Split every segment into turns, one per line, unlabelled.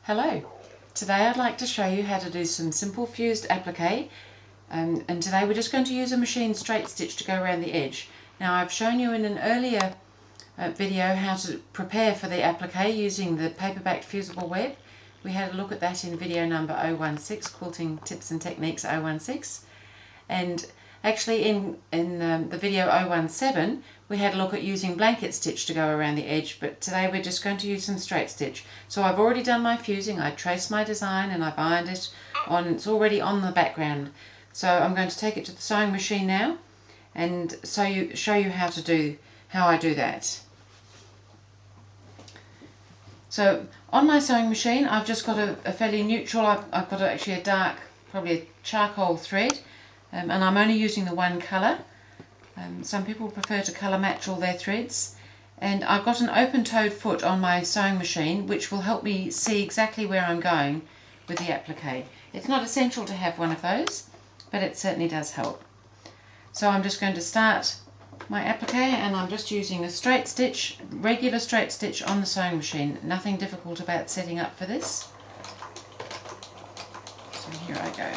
Hello, today I'd like to show you how to do some simple fused applique, and today we're just going to use a machine straight stitch to go around the edge. Now I've shown you in an earlier video how to prepare for the applique using the paper backed fusible web. We had a look at that in video number 016, Quilting Tips and Techniques 016, and actually in the video 017 we had a look at using blanket stitch to go around the edge, but today we're just going to use some straight stitch. So I've already done my fusing, I traced my design and I've ironed it on, it's already on the background. So I'm going to take it to the sewing machine now and show you how I do that. So on my sewing machine I've just got a fairly neutral, I've got actually a dark, probably a charcoal thread, and I'm only using the one colour. Some people prefer to colour match all their threads, and I've got an open-toed foot on my sewing machine which will help me see exactly where I'm going with the applique. It's not essential to have one of those, but it certainly does help. So I'm just going to start my applique, and I'm just using a straight stitch, regular straight stitch on the sewing machine. Nothing difficult about setting up for this. So here I go.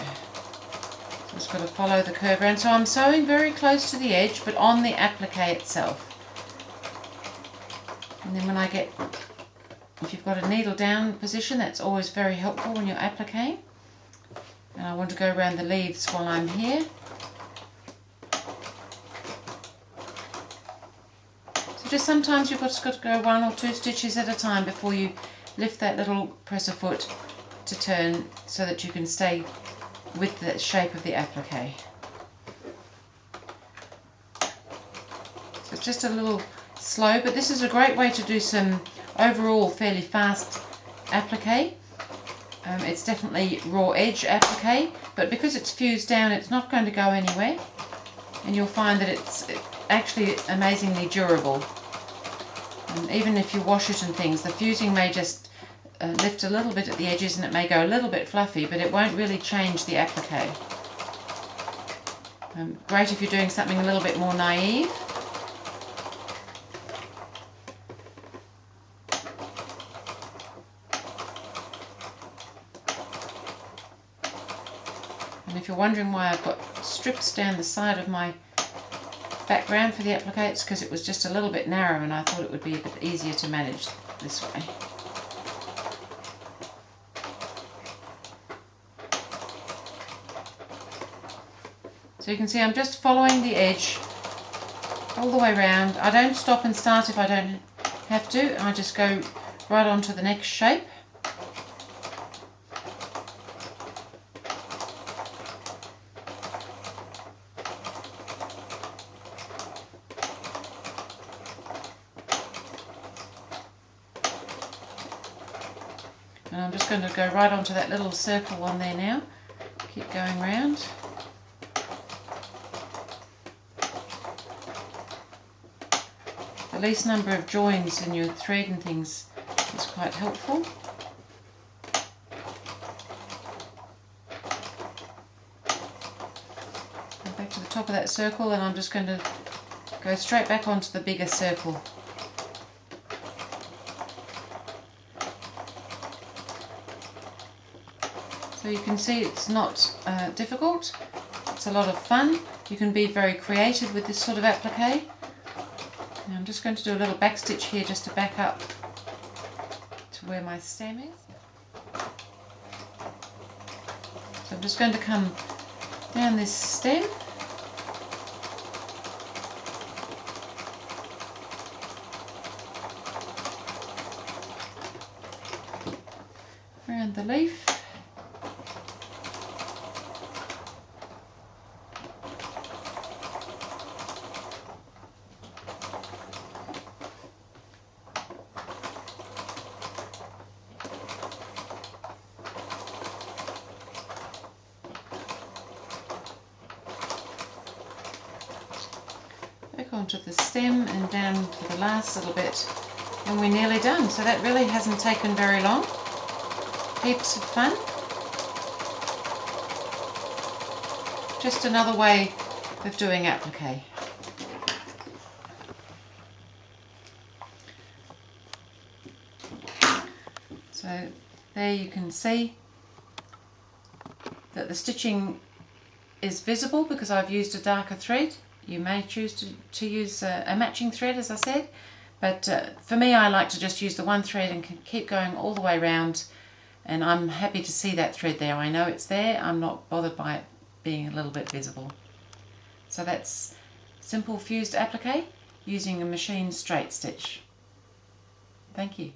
Just got to follow the curve around. So I'm sewing very close to the edge, but on the applique itself. And then when I get, if you've got a needle down position, that's always very helpful when you're appliquing. And I want to go around the leaves while I'm here. So just sometimes you've just got to go 1 or 2 stitches at a time before you lift that little presser foot to turn, so that you can stay with the shape of the applique. So it's just a little slow, but this is a great way to do some overall fairly fast applique. It's definitely raw edge applique, but because it's fused down it's not going to go anywhere, and you'll find that it's actually amazingly durable. And even if you wash it and things, the fusing may just lift a little bit at the edges and it may go a little bit fluffy, but it won't really change the applique. Great if you're doing something a little bit more naive. And if you're wondering why I've got strips down the side of my background for the applique, it's because it was just a little bit narrow and I thought it would be a bit easier to manage this way. So you can see I'm just following the edge all the way around. I don't stop and start if I don't have to. I just go right on to the next shape. And I'm just going to go right onto that little circle on there now. Keep going round. The least number of joins in your thread and things is quite helpful. Go back to the top of that circle, and I'm just going to go straight back onto the bigger circle. So you can see it's not difficult, it's a lot of fun. You can be very creative with this sort of applique. Now I'm just going to do a little back stitch here just to back up to where my stem is. So I'm just going to come down this stem, around the leaf, back onto the stem and down to the last little bit, and we're nearly done. So that really hasn't taken very long. Heaps of fun. Just another way of doing applique. So There you can see that the stitching is visible because I've used a darker thread. You may choose to use a matching thread, as I said, but for me I like to just use the one thread and can keep going all the way around, and I'm happy to see that thread there. I know it's there, I'm not bothered by it being a little bit visible. So that's simple fused applique using a machine straight stitch. Thank you.